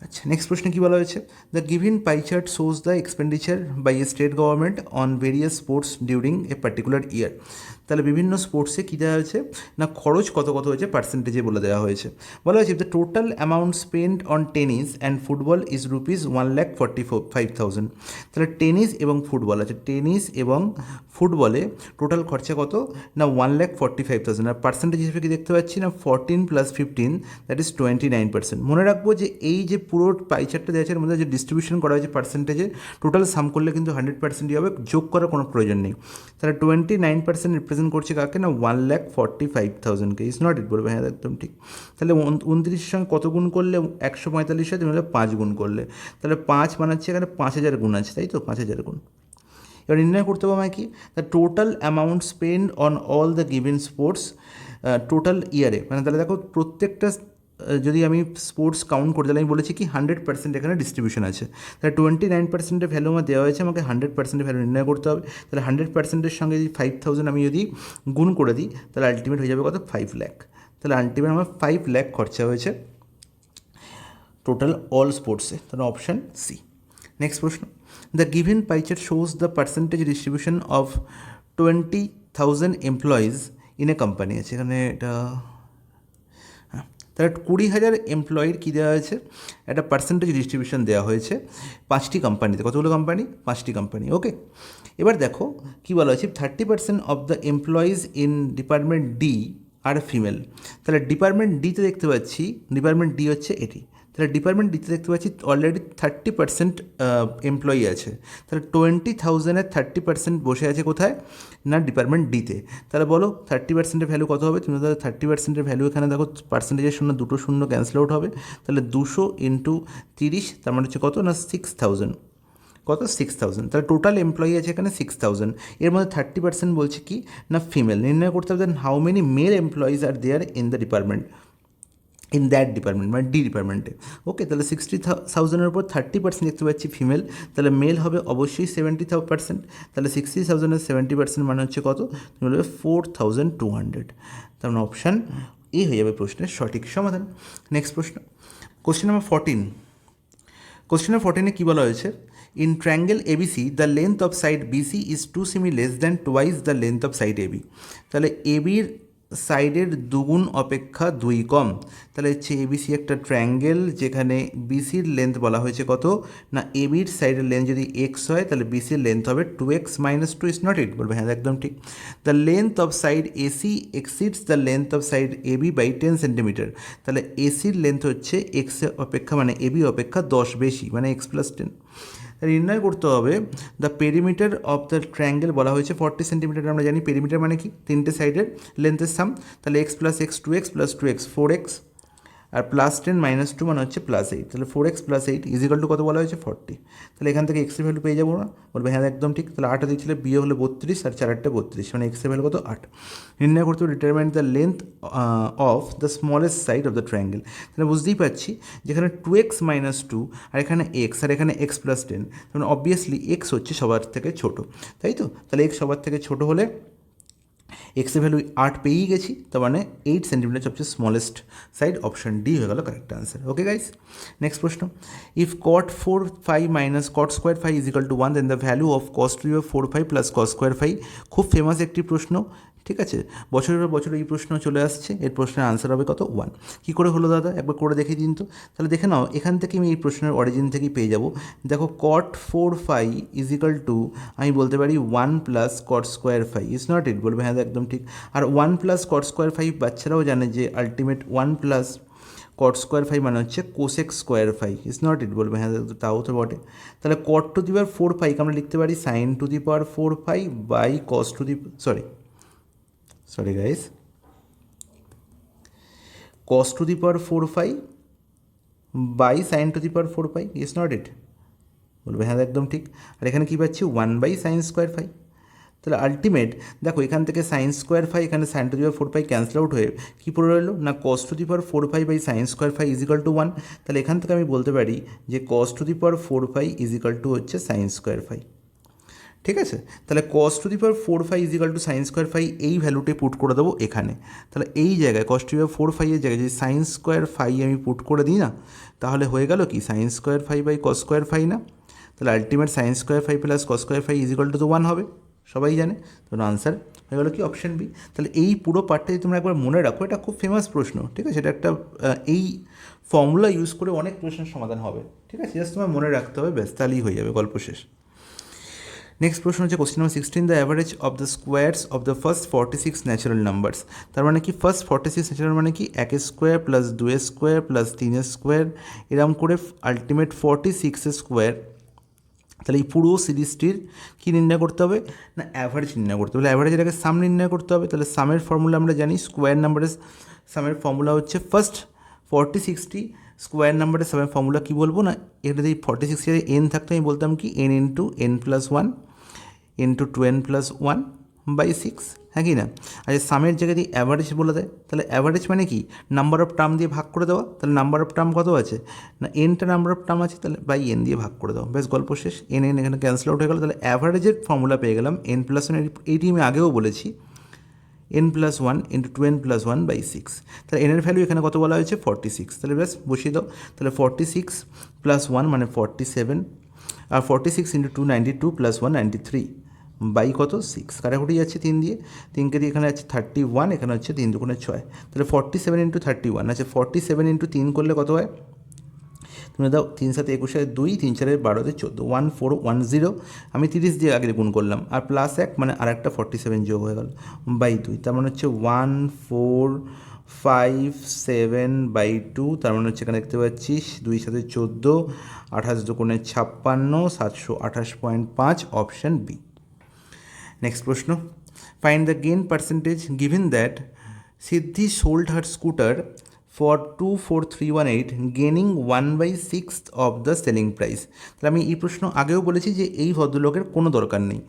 আচ্ছা, নেক্সট প্রশ্নে কী বলা হয়েছে, the given pie chart shows the expenditure by a state government on various sports during a particular year, তাহলে বিভিন্ন স্পোর্টসে কী দেওয়া হয়েছে না খরচ কত কত হয়েছে পার্সেন্টেজে বলে দেওয়া হয়েছে, বলা হয়েছে the total amount spend on tennis and football is rupees 1,45,000, তাহলে টেনিস এবং ফুটবল আছে, টেনিস এবং ফুটবলে টোটাল খরচা কত না 1,45,000, আর পার্সেন্টেজ হিসেবে কি দেখতে পাচ্ছি না 14 প্লাস 15 দ্যাট ইজ 29%। মনে রাখবো যে এই যে পুরো পাই চার্টটা দেওয়া আছে এর মধ্যে যে ডিস্ট্রিবিউশন করা হয়েছে পার্সেন্টেজে, টোটাল সাম করলে কিন্তু 100%ই হবে, যোগ করার কোনো প্রয়োজন নেই, তাহলে 29% রিপ্রেজেন্ট করছে কাকে না 1,45,000কে, ইজ নট ইট, বলবে হ্যাঁ একদম ঠিক। তাহলে 29 সঙ্গে কত গুণ করলে 145 হয়, তুমি 5 গুণ করলে, তাহলে 5 বানাচ্ছে এখানে 5,000 গুণ আছে, তাই তো 5,000 গুণ। এবার নির্ণয় করতে হবে আমায় কি, the total amount spend on all the given sports total ইয়ারে, মানে তাহলে দেখো প্রত্যেকটা যদি আমি স্পোর্টস কাউন্ট করি তাহলে আমি বলেছি কি 100% এখানে ডিস্ট্রিবিউশন আছে, তাহলে 29%-এর ভ্যালু আমার দেওয়া হয়েছে, আমাকে 100%-এর ভ্যালু নির্ণয় করতে হবে, তাহলে 100%-এর সঙ্গে যদি 5,000 আমি যদি গুণ করে দিই তাহলে আলটিমেট হয়ে যাবে কত 5 লাখ, তাহলে আলটিমেট আমার 5 লাখ খরচা হয়েছে টোটাল অল স্পোর্টসে, তাহলে অপশান সি। নেক্সট প্রশ্ন, the given pi chart shows the percentage distribution of 20,000 employees in a company আছে, এখানে এটা তাহলে 20,000 এমপ্লয়ির কী দেওয়া হয়েছে একটা পার্সেন্টেজ ডিস্ট্রিবিউশন দেওয়া হয়েছে 5টি কোম্পানিতে, কতগুলো কোম্পানি 5টি কোম্পানি। ওকে, এবার দেখো কী বলা হয়েছে 30% of the employees in department D are female. তাহলে ডিপার্টমেন্ট ডিতে দেখতে পাচ্ছি, ডিপার্টমেন্ট ডি হচ্ছে এটি, তাহলে ডিপার্টমেন্ট ডিতে দেখতে পাচ্ছি অলরেডি 30% এমপ্লয়ি আছে। তাহলে 20,000-এর 30% বসে আছে কোথায়, না ডিপার্টমেন্ট ডিতে। তাহলে বলো 30%-এর ভ্যালু কত হবে, তুমি তাহলে 30%-এর ভ্যালু এখানে দেখো পার্সেন্টেজের শূন্য, দুটো শূন্য ক্যান্সেল আউট হবে, তাহলে 200 × 30, তার মানে হচ্ছে কত, না 6,000, কত 6,000। তাহলে টোটাল এমপ্লয়ি আছে এখানে 6,000, এর মধ্যে 30% বলছে কি না ফিমেল। নির্ণয় করতে হবে how many male employees are there in the department, in that department, মানে ডি ডিপার্টমেন্টে। ওকে, তাহলে 60,000-এর উপর 30% দেখতে পাচ্ছি ফিমেল, তাহলে মেল হবে অবশ্যই 70%। তাহলে 60,000-এর 70% মানে হচ্ছে কত, তুমি বলবে 4,200। তার মানে অপশান এ হয়ে যাবে প্রশ্নের সঠিক সমাধান। নেক্সট প্রশ্ন, কোশ্চেন নাম্বার 14। কোশ্চেন নাম্বার 14-এ কী বলা হয়েছে, in triangle ABC the length of side BC is 2 cm less than twice the length of side AB. তাহলে এবির সাইডের দুগুণ অপেক্ষা 2 কম। তাহলে হচ্ছে এবিসি একটা ট্রায়াঙ্গেল যেখানে বিসির লেন্থ বলা হয়েছে কত, না এবির সাইডের লেন্থ যদি এক্স হয় তাহলে বিসির লেন্থ হবে 2x - 2, ইজ নট ইট, বলবে হ্যাঁ একদম ঠিক। The length of side AC exceeds the length of side AB by 10 centimetre. তাহলে এসির লেন্থ হচ্ছে এক্স অপেক্ষা, মানে এবি অপেক্ষা 10 বেশি, মানে x + 10। নির্ণয় করতে হবে the perimeter of the triangle, বলা হয়েছে 40 সেন্টিমিটার। আমরা জানি পেরিমিটার মানে কি, তিনটে সাইডের লেন্থের সাম। তাহলে x + x 2x + 2x 4x, আর +10 - 2 মানে হচ্ছে +8। তাহলে 4x + 8 ইজিক্যাল টু কত বলা হয়েছে 40। তাহলে এখান থেকে এক্সের ভ্যালু পেয়ে যাবো না, বলবে হ্যাঁ একদম ঠিক। তাহলে 8 দিচ্ছিলে, বিয়ে হলো 32, আর 4 = 32, মানে এক্সের ভ্যালু কত 8। নির্ণয় করতে হবে determine the length of the smallest side of the triangle. তাহলে বুঝতেই পারছি যেখানে 2x - 2 আর এখানে x, আর এখানে x + 10, মানে অবভিয়াসলি x হচ্ছে সবার থেকে ছোটো, তাই তো। তাহলে x সবার থেকে ছোটো হলে এক্সের ভ্যালু 8 পেয়েই গেছি, তার মানে 8 সেন্টিমিটার সবচেয়ে স্মলেস্ট সাইড, অপশন ডি হয়ে গেল correct answer. Okay guys, next প্রশ্ন, if cot 4 phi - cot square phi is equal to 1 then the value of cos 4 phi plus cos square phi। খুব ফেমাস একটি প্রশ্ন, ঠিক আছে, বছরের পর বছর এই প্রশ্ন চলে আসছে, এর প্রশ্নের আনসার হবে কত 1। কী করে হলো দাদা, একবার করে দেখে দিন তো। তাহলে দেখে নাও, এখান থেকে আমি এই প্রশ্নের অরিজিন থেকেই পেয়ে যাব। দেখো cot 4 phi is equal to, আমি বলতে পারি 1 + cot square phi, is not it, বলবে হ্যাঁ একদম ঠিক। আর 1 + cot square phi বাচ্চারাও জানে যে আলটিমেট 1 + cot square phi মানে হচ্ছে cosec square phi, is not it, বলবে হ্যাঁ তাও তো বটে। তাহলে cot to the power 4 phi আমরা লিখতে পারি sin to the power 4 phi by cos two the, sorry guys, cos to the power 4 phi by sin to the power 4 phi, is not it, বলবে হ্যাঁ একদম ঠিক। আর এখানে কী পাচ্ছি 1/sin square phi। তাহলে আলটিমেট দেখো এখান থেকে sin square phi, এখানে sin to the power 4 phi cancel out হয়ে কী পড়ে রইলো, না cos to the power 4 phi by sin square phi is equal to 1। তাহলে এখান থেকে আমি বলতে পারি যে cos to the power 4 phi is equal to হচ্ছে sin square phi, ঠিক আছে। তাহলে cos to the power 4 phi is equal to sin square phi, এই ভ্যালুটাই পুট করে দেবো এখানে। তাহলে এই জায়গায় cos to the power 4 phi এর জায়গায় যদি sin square phi আমি পুট করে দিই না, তাহলে হয়ে গেল কি sin square phi by cos square phi না। তাহলে ultimate sin square phi plus cos square phi is equal to তো 1 হবে, সবাই জানে। তো আনসার হয়ে গেলো কি অপশন বি। তাহলে এই পুরো পার্টটা যদি তোমরা একবার মনে রাখো, এটা খুব ফেমাস প্রশ্ন, ঠিক আছে, এটা একটা এই ফর্মুলা ইউজ করে অনেক প্রশ্নের সমাধান হবে, ঠিক আছে, জাস্ট তোমার মনে রাখতে হবে, ব্যাস তাহলেই হয়ে যাবে, গল্প শেষ। নেক্সট প্রশ্ন হচ্ছে question number 16, the average of the squares of the first 46 natural numbers. তার মানে কি ফার্স্ট 46 ন্যাচারাল মানে কি 1 square plus 2 square plus 3 square, এরকম করে আলটিমেট 46 স্কোয়ার। তাহলে এই পুরো সিরিজটির কী নির্ণয় করতে হবে, না অ্যাভারেজ নির্ণয় করতে হবে। অ্যাভারেজের আগে সাম নির্ণয় করতে হবে। তাহলে সামের ফর্মুলা আমরা জানি, স্কোয়ার নাম্বারের সামের ফর্মুলা হচ্ছে ফার্স্ট 46টি স্কোয়ার নাম্বারের সামের ফর্মুলা কী বলবো, না এটা যদি 46 এর এন থাকতো আমি বলতাম কি n × n+1 × 2n+1/6, হ্যাঁ কি না। আচ্ছা সামের জায়গায় যদি অ্যাভারেজ বলে দেয়, তাহলে অ্যাভারেজ মানে কি নাম্বার অফ টার্ম দিয়ে ভাগ করে দেওয়া। তাহলে নাম্বার অফ টার্ম কত আছে, না এনটা নাম্বার অফ টার্ম আছে, তাহলে বাই এন দিয়ে ভাগ করে দাও, বেশ গল্প শেষ। এন এখানে ক্যান্সেল আউট হয়ে গেলো। তাহলে অ্যাভারেজের ফর্মুলা পেয়ে গেলাম n+1, এইটি আমি আগেও বলেছি n+1 × 2n+1/6। তাহলে এনের ভ্যালু এখানে কত বলা হয়েছে 46, তাহলে ব্যাস বসিয়ে দাও। তাহলে 46 + 1 মানে 47, আর 46 × 2 92 + 1 93 বাই কত 6, কাটাকুটি যাচ্ছে 3 দিয়ে, 3কে দিয়ে এখানে আছে 31, এখানে হচ্ছে 3 × 6। তাহলে 47 × 31 আছে, 47 × 3 করলে কত হয় তুমি দাও 3 7 21 2, 3 4 12 14, 1410, আমি 30 দিয়ে আগে গুণ করলাম, আর প্লাস 1 মানে আর একটা 47 যোগ হয়ে গেল বাই 2, তার মানে হচ্ছে 1457/2, তার মানে হচ্ছে এখানে দেখতে পাচ্ছিস 2 সাথে 14, 28 দুগুণে 56, 728.5, অপশান বি। নেক্সট প্রশ্ন, find the gain percentage given that Siddhi sold her scooter for 24318 gaining 1/6 of the selling price. তাহলে আমি এই প্রশ্ন আগেও বলেছি যে এই ভদ্রলোকের কোনো দরকার নেই।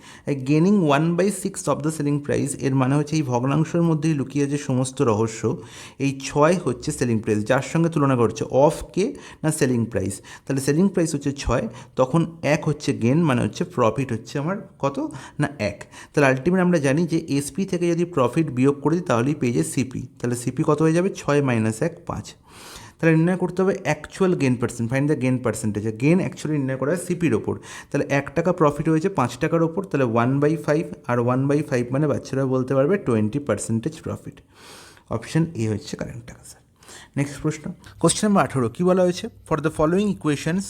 Gaining 1/6 of the selling price এর মানে হচ্ছে এই ভগ্নাংশের মধ্যেই লুকিয়ে যে সমস্ত রহস্য, এই 6 হচ্ছে সেলিং প্রাইস, যার সঙ্গে তুলনা করছে অফ কে না সেলিং প্রাইস। তাহলে সেলিং প্রাইস হচ্ছে 6, তখন 1 হচ্ছে গেন, মানে হচ্ছে প্রফিট হচ্ছে আমার কত না 1। তাহলে আলটিমেট আমরা জানি যে এসপি থেকে যদি প্রফিট বিয়োগ করে দিই তাহলেই পেয়ে যায় সিপি। তাহলে সিপি কত হয়ে যাবে, 6 - 1 5। তাহলে নির্ণয় করতে হবে actual gain percent, find the gain percentage. Gain actually নির্ণয় করা হয় সিপির ওপর। তাহলে 1 টাকা প্রফিট হয়েছে 5 টাকার ওপর, তাহলে 1/5, আর 1/5 মানে বাচ্চারা বলতে পারবে 20% প্রফিট। অপশন এ হচ্ছে কারেক্ট আনসার। নেক্সট প্রশ্ন, কোশ্চেন নাম্বার 18, কী বলা হয়েছে, for the following equations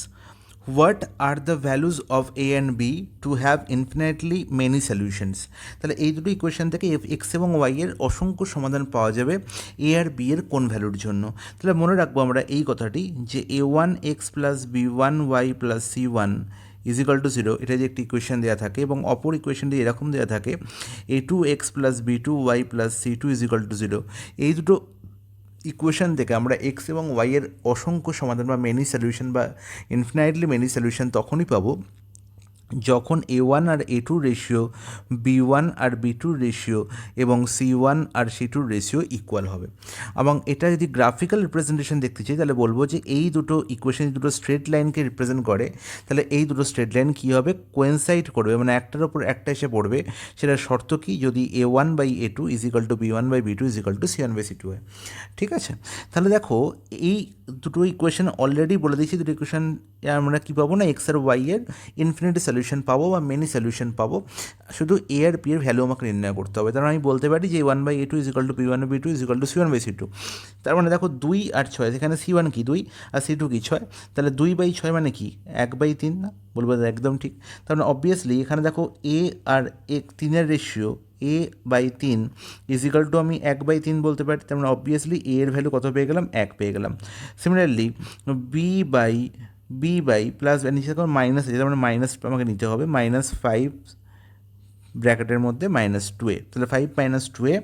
what are the values of A and B to have infinitely many solutions. তাহলে এই দুটো ইকুয়েশন থেকে এক্স এবং ওয়াই এর অসংখ্য সমাধান পাওয়া যাবে এ আর বি এর কোন ভ্যালুর জন্য। তাহলে মনে রাখবো আমরা এই কথাটি যে a1x plus b1y plus c1 = 0, এটা যে একটি ইকুয়েশন দেওয়া থাকে, এবং অপর ইকুয়েশনটি এরকম দেওয়া থাকে a2x plus b2y plus c2 = 0। এই দুটো ইকুয়েশন থেকে আমরা এক্স এবং ওয়াইয়ের অসংখ্য সমাধান বা মেনি সলিউশন বা ইনফিনাইটলি মেনি সলিউশন তখনই পাবো যখন a1 আর a2 রেশিও, b1 আর b2 রেশিও এবং c1 আর c2 রেশিও ইকুয়াল হবে। এবং এটা যদি গ্রাফিক্যাল রিপ্রেজেন্টেশন দেখতে চাই তাহলে বলবো যে এই দুটো ইকুয়েশন দুটো স্ট্রেট লাইনকে রিপ্রেজেন্ট করে, তাহলে এই দুটো স্ট্রেট লাইন কী হবে, কোয়েনসাইড করবে, মানে একটার ওপর একটা এসে পড়বে। সেটার শর্ত কি, যদি a1/a2 = b1/b2 = c1/c2 হয়। ঠিক আছে, তাহলে দেখো এই দুটো ইকুয়েশন অলরেডি বলে দিয়েছি, দুটো ইকুয়েশন আমরা কী পাবো না, এক্স আর ওয়াই এর ইনফিনিটি সলিউশন পাবো বা মেনি সলিউশন পাবো, শুধু এ আর বি এর ভ্যালু আমাকে নির্ণয় করতে হবে। তার আমি বলতে পারি যে 1/a2 = b1/b2 = c1/c2। তার মানে দেখো 2 আর 6, সেখানে c1 কি 2 আর c2 কি 6, তাহলে 2/6 মানে কি 1/3 না, বলবো একদম ঠিক। তার মানে অবভিয়াসলি এখানে দেখো এ আর 3-এর রেশিও a/3 = আমি 1/3 বলতে পারি। তার মানে অবভিয়াসলি এ এর ভ্যালু কত পেয়ে গেলাম, 1 পেয়ে গেলাম। সিমিলারলি বি বাই প্লাস নিচে দেখো মাইনাস আছে, তার মানে মাইনাস আমাকে নিতে হবে, -5 ব্র্যাকেটের মধ্যে -2a, তাহলে 5 - 2a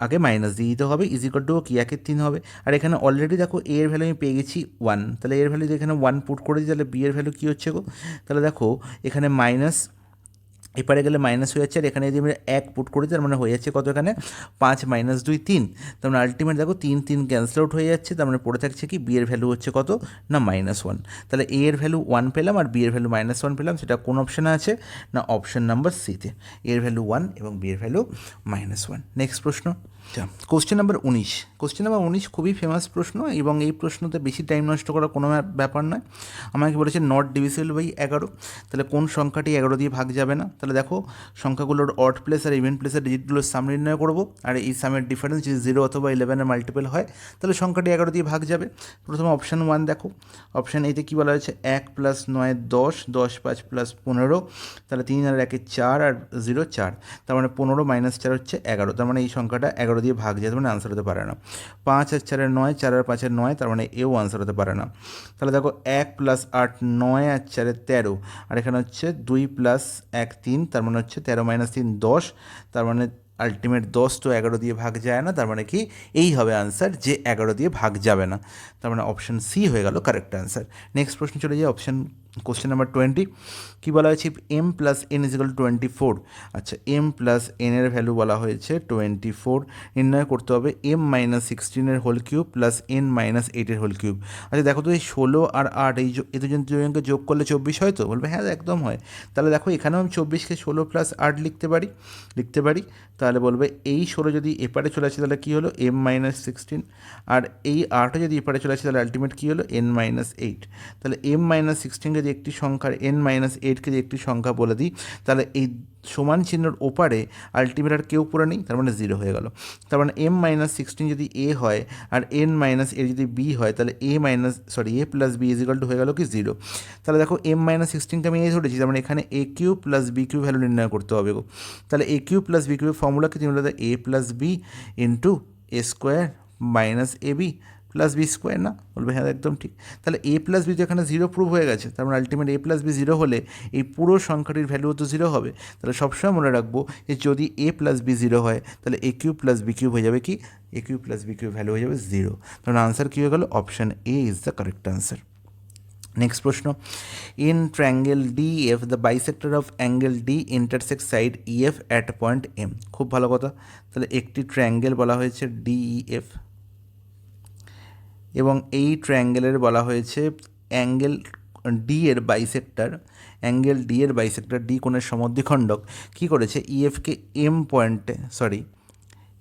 আগে মাইনাস দিয়ে দিতে হবে, = কি 1/3 হবে। আর এখানে অলরেডি দেখো এ এর ভ্যালু আমি পেয়ে গেছি 1, তাহলে এর ভ্যালু এখানে 1 পুট করে দিই, তাহলে বি এর ভ্যালু কী হচ্ছে গো, তাহলে দেখো এখানে মাইনাস এপারে গেলে মাইনাস হয়ে যাচ্ছে, আর এখানে যদি আমরা 1 পুট করি তার মানে হয়ে যাচ্ছে কত, এখানে 5 - 2 3, তার মানে আলটিমেট দেখো 3 ক্যান্সেল আউট হয়ে যাচ্ছে, তার মানে পড়ে থাকছে কি, বি এর ভ্যালু হচ্ছে কত না -1। তাহলে এ এর ভ্যালু 1 পেলাম আর বি এর ভ্যালু -1 পেলাম, সেটা কোন অপশানে আছে না অপশান নাম্বার সিতে, এ এর ভ্যালু 1 এবং বি এর ভ্যালু -1। নেক্সট প্রশ্ন, কোশ্চেন নাম্বার 19। কোশ্চেন নাম্বার 19 খুবই ফেমাস প্রশ্ন, এবং এই প্রশ্নতে বেশি টাইম নষ্ট করার কোনো ব্যাপার নয়। আমাকে বলেছে নট ডিভিজিবল বাই 11, তাহলে কোন সংখ্যাটি 11 দিয়ে ভাগ যাবে না। তাহলে দেখো সংখ্যাগুলোর অড প্লেস আর ইভেন প্লেসের ডিজিটগুলোর সাম নির্ণয় করবো, আর এই সামের ডিফারেন্স যদি 0 অথবা 11-এর মাল্টিপল হয় তাহলে সংখ্যাটি 11 দিয়ে ভাগ যাবে। প্রথমে অপশান 1 দেখো, অপশান এতে কী বলা হয়েছে, 1 + 9 10, 10 + 5 + 15, তাহলে 3 আর 1 4 আর 0 4, তার মানে 15 - 4 হচ্ছে 11, তার মানে এই সংখ্যাটা 11 দিয়ে ভাগ যায়, তার মানে আনসার হতে পারে না। 5 আর 4 9, 4 আর 5 9, তার মানে এও আনসার হতে পারে না। তাহলে দেখো 1 + 8 9 আর 4 13, আর এখানে হচ্ছে 2 + 1 3, তার মানে হচ্ছে 13 - 3 10, তার মানে আলটিমেট 10 তো 11 দিয়ে ভাগ যায় না, তার মানে কি এই হবে আনসার যে 11 দিয়ে ভাগ যাবে না, তার মানে অপশান সি হয়ে গেল কারেক্ট আনসার। নেক্সট প্রশ্ন চলে যায় অপশান কোশ্চেন নাম্বার 20, কী বলা হয়েছে, m + n = 24। আচ্ছা, m + n এর ভ্যালু বলা হয়েছে 24, নির্ণয় করতে হবে m - 16 whole cube plus n - 8 whole cube. আচ্ছা দেখো তো এই 16 আর 8 এই এ দুজনকে যোগ করলে 24 হয় তো, বলবে হ্যাঁ একদম হয়। তাহলে দেখো এখানেও আমি 24কে 16 + 8 লিখতে পারি, তাহলে বলবে এই 16 যদি এপারে চলে আসে তাহলে কী হলো m - 16, আর এই 8ও যদি এপারে চলে আসে তাহলে আলটিমেট কী হলো n - 8, তাহলে m - 16 যদি যদি একটি সংখ্যার n-8 যদি একটি সংখ্যা বলে দিই, তাহলে এই সমান চিহ্নর ওপারে আলটিমেট আর কেউ পড়ে নেই, তার মানে 0 হয়ে গেল। তার মানে m-16 যদি a হয় আর n-a যদি b হয়, তাহলে a plus b is equal two হয়ে গেল কি 0। তাহলে দেখো m-16কে আমি a ধরেছি, তার মানে এখানে a cube plus b cube value নির্ণয় করতে হবে গো। তাহলে a কিউব প্লাস b কিউবের ফর্মুলা কি, তুমি বলে a plus b into a square minus A B plus B square, না? বলবে হ্যাঁ একদম ঠিক। তাহলে এ প্লাস বি তো এখানে 0 প্রুভ হয়ে গেছে, তার মানে আলটিমেট এ প্লাস বি 0 হলে এই পুরো সংখ্যাটির ভ্যালুও তো 0 হবে। তাহলে সবসময় মনে রাখবো যে যদি এ প্লাস বি 0 হয়, তাহলে A cube plus B cube হয়ে যাবে কি, A cube plus B cube value হয়ে যাবে 0। তাহলে আনসার কী হয়ে গেল, option A is the correct answer. Next প্রশ্ন, in triangle D F the bisector of angle D intersect side E F at point M. খুব ভালো কথা। তাহলে একটি ট্রায়াঙ্গেল বলা হয়েছে ডিইএফ, এবং এই ট্রায়াঙ্গেলের বলা হয়েছে অ্যাঙ্গেল ডি এর বাইসেক্টর, অ্যাঙ্গেল ডি এর বাইসেক্টর ডি কোণের সমদ্বিখণ্ডক কী করেছে, ইএফকে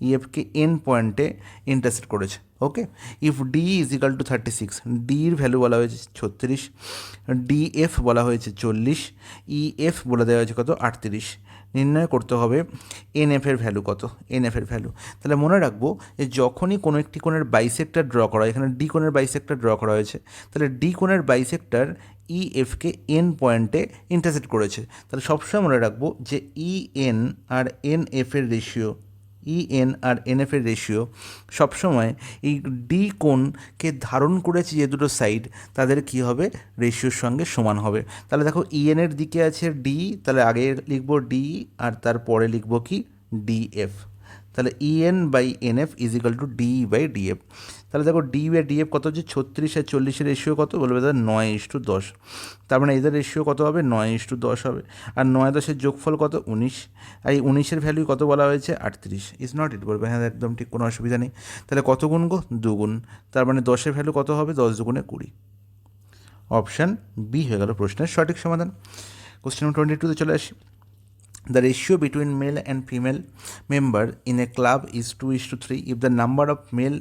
ইএফকে এন পয়েন্টে ইন্টারসেক্ট করেছে। Okay, if D is equal to 36, ডির ভ্যালু বলা হয়েছে 36, ডিএফ বলা হয়েছে 40, ইএফ বলে দেওয়া হয়েছে কত, 38। নির্ণয় করতে হবে এনএফের ভ্যালু কত, এনএফের ভ্যালু। তাহলে মনে রাখবো যে যখনই কোনো একটি কোণের বাইসেক্টর ড্র করা হয়, এখানে ডি কোণের বাইসেক্টর ড্র করা হয়েছে, তাহলে ডি কোণের বাইসেক্টর ইএফকে এন পয়েন্টে ইন্টারসেক্ট করেছে। তাহলে সবসময় মনে রাখবো যে ইএন আর এনএফের রেশিও, ইএন আর এনএফের রেশিও সবসময় এই ডি কোণকে ধারণ করেছে যে দুটো সাইড, তাদের কি হবে, রেশিওর সঙ্গে সমান হবে। তাহলে দেখো ইএনের দিকে আছে ডি, তাহলে আগে লিখবো ডি আর তারপরে লিখবো কি ডিএফ। তাহলে EN by NF is equal to D by DF. তাহলে দেখো ডি বাই ডিএফ কত হচ্ছে, 36 আর 40-এর রেশিও কত, বলবে দাদা 9:10। তার মানে এদের রেশিও কত হবে, 9:10 হবে। আর 9-10-এর যোগফল কত, 19। আর এই 19-এর ভ্যালু কত বলা হয়েছে, 38। ইজ নট ইট, বলবে হ্যাঁ একদম ঠিক, কোনো অসুবিধা নেই। তাহলে কত গুণ গো, 2 গুণ। তার মানে 10-এর ভ্যালু কত হবে, 10 দুগুণে 20। অপশান বি হয়ে গেল প্রশ্নের সঠিক সমাধান। কোশ্চেন নম্বর 22-তে চলে আসি। The ratio between male and female member in a club is 2:3. If the number of male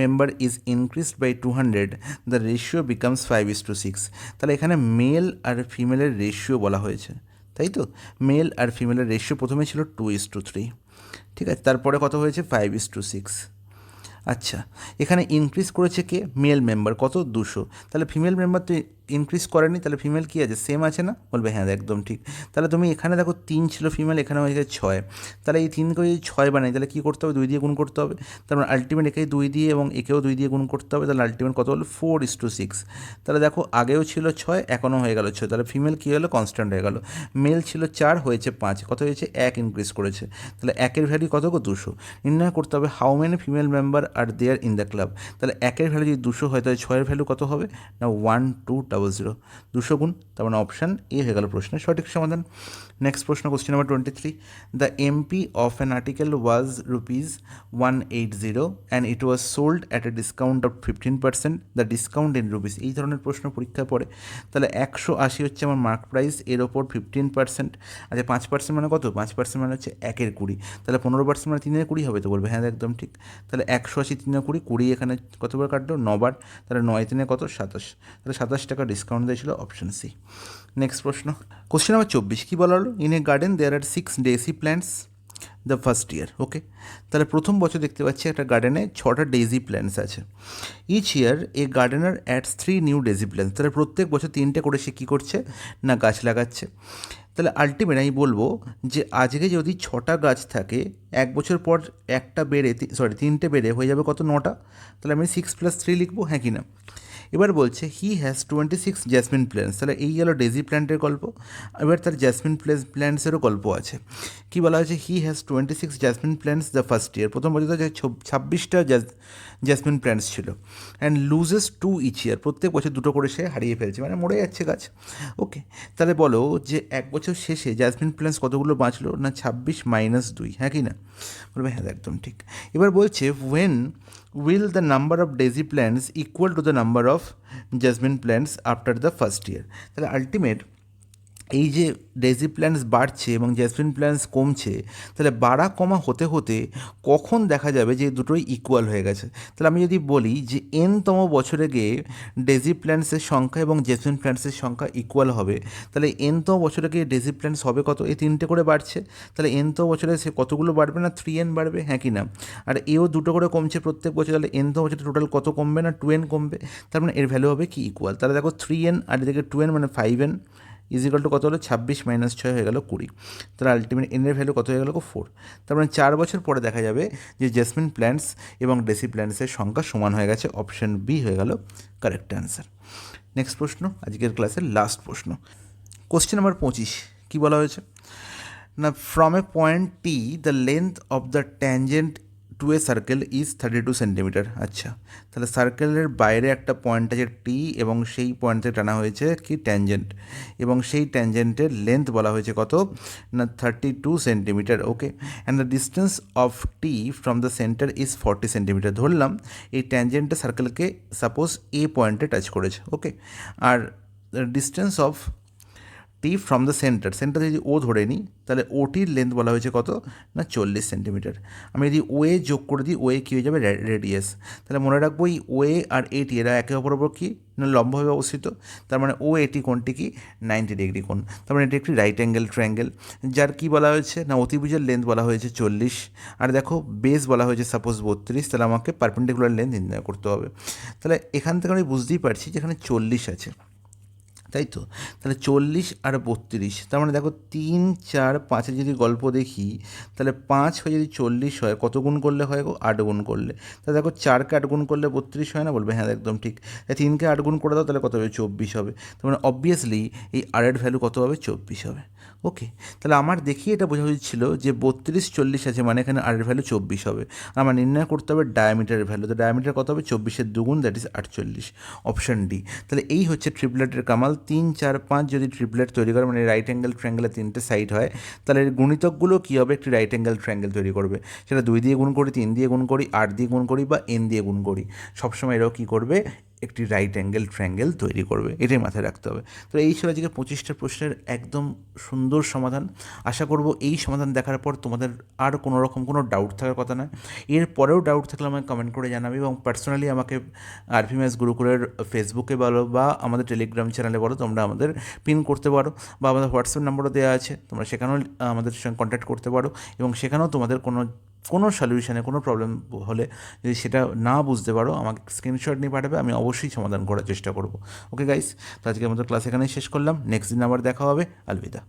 member is increased by 200, the ratio becomes 5:6. তাহলে এখানে মেল আর ফিমেলের রেশিও বলা হয়েছে, তাই তো? মেল আর ফিমেলের রেশিও প্রথমে ছিল 2:3, ঠিক আছে, তারপরে কত হয়েছে, 5:6। আচ্ছা, এখানে ইনক্রিজ করেছে কে, মেল মেম্বার, কত, 200। তাহলে ফিমেল মেম্বার তো ইনক্রিজ করেনি, তাহলে ফিমেল কী আছে, সেম আছে না? বলবে হ্যাঁ একদম ঠিক। তাহলে তুমি এখানে দেখো 3 ছিল ফিমেল, এখানে হয়ে গেছে 6। তাহলে এই 3কে যদি 6 বানাই, তাহলে কী করতে হবে, 2 দিয়ে গুণ করতে হবে। তার মানে আলটিমেট একেই 2 দিয়ে এবং একেও 2 দিয়ে গুণ করতে হবে, তাহলে আলটিমেট কত হলো, 4:6। তাহলে দেখো আগেও ছিল 6, এখনও হয়ে গেল 6, তাহলে ফিমেল কী হলো, কনস্ট্যান্ট হয়ে গেল। মেল ছিল 4, হয়েছে 5, কত হয়েছে, 1 ইনক্রিজ করেছে। তাহলে 1-এর ভ্যালু কত গো, 200। নির্ণয় করতে হবে how many female member are there in the club. তাহলে 1-এর ভ্যালু যদি 200 হয়, তাহলে 6-এর ভ্যালু কত হবে না, 1200, 200 গুণ। তার মানে অপশান এ হয়ে গেল প্রশ্নের সঠিক সমাধান। নেক্সট প্রশ্ন, question number 23। The MP of an article was ₹180 and it was sold at a discount of 15%, the discount in rupees. এই ধরনের প্রশ্ন পরীক্ষায় পড়ে। তাহলে 180 হচ্ছে আমার মার্ক প্রাইস, এর ওপর 15%, আচ্ছা 5% মানে কত, 5% মানে হচ্ছে 1-এর 20। তাহলে 15% মানে 3-এর 20 হবে তো, বলবে হ্যাঁ একদম ঠিক। তাহলে 180 3-এর 20, 20 এখানে কতবার কাটলো, 9 বার। তাহলে 9 3-এ কত, 27। তাহলে 27 টাকা ডিসকাউন্ট দিয়েছিল, অপশন সি। নেক্সট প্রশ্ন, কোশ্চেন নাম্বার 24, কী বলা হলো, in a garden there are 6 daisy plants the first year. Okay, তাহলে প্রথম বছর দেখতে পাচ্ছি একটা গার্ডেনে 6টা ডেজি প্ল্যান্টস আছে। Each year a gardener adds 3 new daisy plants. তাহলে প্রত্যেক বছর 3টে করে সে কী করছে না, গাছ লাগাচ্ছে। তাহলে আলটিমেট আমি বলবো যে আজকে যদি 6টা গাছ থাকে, 1 বছর পর একটা বেড়ে 3টে বেড়ে হয়ে যাবে কত, 9টা। তাহলে আমি 6 + 3 লিখবো, হ্যাঁ কি না? এবার বলছে হি হ্যাজ 26 জ্যাসমিন প্ল্যান্টস। তাহলে এই গেল ডেজি প্ল্যান্টের গল্প। এবার তার জ্যাসমিন প্ল্যান্টসেরও গল্প আছে। কী বলা হয়েছে, he has 26 jasmine plants the first year. প্রথম বছর 26টা জ্যাসমিন প্ল্যান্টস ছিল। And loses 2 each year. প্রত্যেক বছর 2টো করে সে হারিয়ে ফেলছে, মানে মরে যাচ্ছে গাছ। ওকে, তাহলে বলো যে 1 বছর শেষে জ্যাসমিন প্ল্যান্টস কতগুলো বাঁচলো না, 26 - 2, হ্যাঁ কি না? বলবে হ্যাঁ একদম ঠিক। এবার বলছে when will the number of daisy plants equal to the number of jasmine plants after the first year। তাহলে আলটিমেট এই যে ডেজি প্ল্যান্টস বাড়ছে এবং জেসমিন প্ল্যান্টস কমছে, তাহলে বাড়া কমা হতে হতে কখন দেখা যাবে যে দুটোই ইকুয়াল হয়ে গেছে? তাহলে আমি যদি বলি যে তম বছরে গিয়ে ডেজি প্ল্যান্টসের সংখ্যা এবং জেসমিন প্ল্যান্টসের সংখ্যা ইকুয়াল হবে, তাহলে তম বছরে গিয়ে ডেজি প্ল্যান্টস হবে কত? এই তিনটে করে বাড়ছে, তাহলে তম বছরে সে কতগুলো বাড়বে? না 3n বাড়বে, হ্যাঁ কি না? আর এও দুটো করে কমছে প্রত্যেক বছর, তাহলে তম বছরে টোটাল কত কমবে? না 2n কমবে। তার মানে এর ভ্যালু হবে কি? ইকুয়াল। তাহলে দেখো 3n আর এদিকে 2n মানে 5n ইজিক্যাল টু কত হলো? 26 - 6 হয়ে গেল 20। তাহলে আলটিমেট এনের ভ্যালু কত হয়ে গেল? 4। তার মানে 4 বছর পরে দেখা যাবে যে জেসমিন প্ল্যান্টস এবং ডেসি প্ল্যান্টসের সংখ্যা সমান হয়ে গেছে। অপশন বি হয়ে গেল কারেক্ট অ্যান্সার। নেক্সট প্রশ্ন, আজকের ক্লাসের লাস্ট প্রশ্ন, কোশ্চেন নাম্বার 25। কী বলা হয়েছে না, from a point T the length of the tangent to a circle is 32 centimetre. আচ্ছা, তাহলে সার্কেলের বাইরে একটা পয়েন্ট আছে টি এবং সেই পয়েন্টে টানা হয়েছে কি? ট্যানজেন্ট, এবং সেই ট্যানজেন্টের লেন্থ বলা হয়েছে কত? না 32 centimetre. Okay, and the distance of T from the centre is 40 centimetre. ধরলাম এই ট্যানজেন্টটা সার্কেলকে সাপোজ এ পয়েন্টে টাচ করেছে। ওকে, আর distance of T from the centre যদি ও ধরে নিই, তাহলে ওটির লেন্থ বলা হয়েছে কত? না 40 সেন্টিমিটার। আমি যদি ওয়ে যোগ করে দিই, ওয়ে কী হয়ে যাবে? রেডিয়াস। তাহলে মনে রাখবো এই ওয়ে আর এটি এরা একে অপর ওপর কি? না লম্বভাবে অবস্থিত। তার মানে ও এটি কোণটি কি? 90 ডিগ্রি কোণ। তার মানে এটি একটি রাইট অ্যাঙ্গেল ট্রায়াঙ্গেল, যার কি বলা হয়েছে? না অতিভুজের লেন্থ বলা হয়েছে 40, আর দেখো বেস বলা হয়েছে সাপোজ 32। তাহলে আমাকে পারপেন্ডিকুলার লেন্থ নির্ণয় করতে হবে। তাহলে এখান থেকে আমি বুঝতেই পারছি যেখানে 40 আছে, তাই তো? তাহলে 40 আর 32, তার মানে দেখো 3, 4, 5-এর যদি গল্প দেখি, তাহলে 5 হয়ে যদি 40 হয়, কত গুণ করলে হয় গো? 8 গুণ করলে। তাহলে দেখো 4কে 8 গুণ করলে 32 হয় না? বলবে হ্যাঁ একদম ঠিক। 3কে 8 গুণ করে দাও, তাহলে কত হবে? 24 হবে। তার মানে অবভিয়াসলি এই আরের ভ্যালু কত হবে? 24 হবে। ওকে, তাহলে আমার দেখি এটা বোঝা হচ্ছিল যে 32, 40 আছে মানে এখানে আরের ভ্যালু 24 হবে। আর আমার নির্ণয় করতে হবে ডায়ামিটারের ভ্যালু। তো ডায়ামিটার কত হবে? 24-এর দুগুণ, দ্যাট ইজ 48। Option D. তাহলে এই হচ্ছে ট্রিপলেটের কামাল। 3, 4, 5 যদি ট্রিপলেট তৈরি করে, মানে রাইট অ্যাঙ্গেল ট্রায়াঙ্গেলের 3টে সাইড হয়, তাহলে এর গুণিতকগুলো কী হবে? একটি রাইট অ্যাঙ্গেল ট্রায়াঙ্গেল তৈরি করবে। সেটা 2 দিয়ে গুণ করি, 3 দিয়ে গুণ করি, 8 দিয়ে গুণ করি বা n দিয়ে গুণ করি, সবসময় এরাও কী করবে? একটি রাইট অ্যাঙ্গেল ট্রায়াঙ্গেল তৈরি করবে। এটাই মাথায় রাখতে হবে। তো এই ছিল আজকে 25টা প্রশ্নের একদম সুন্দর সমাধান। আশা করব এই সমাধান দেখার পর তোমাদের আর কোনো রকম কোনো ডাউট থাকার কথা নয়। এর পরেও ডাউট থাকলে আমাকে কমেন্ট করে জানাবে, এবং পার্সোনালি আমাকে আরভি ম্যাথস গুরুকুলের ফেসবুকে বলো বা আমাদের টেলিগ্রাম চ্যানেলে বলো, তোমরা আমাদের পিন করতে পারো, বা আমাদের হোয়াটসঅ্যাপ নাম্বারও দেওয়া আছে, তোমরা সেখানেও আমাদের সঙ্গে কন্ট্যাক্ট করতে পারো, এবং সেখানেও তোমাদের কোনো সলিউশনে কোনো প্রবলেম হলে যদি সেটা না বুঝতে পারো, আমাকে স্ক্রিনশট নিয়ে পাঠাবে, আমি অবশ্যই সমাধান করার চেষ্টা করব। ওকে গাইস, তো আজকে আমাদের ক্লাস এখানেই শেষ করলাম। নেক্সট দিন আবার দেখা হবে। আলবিদা।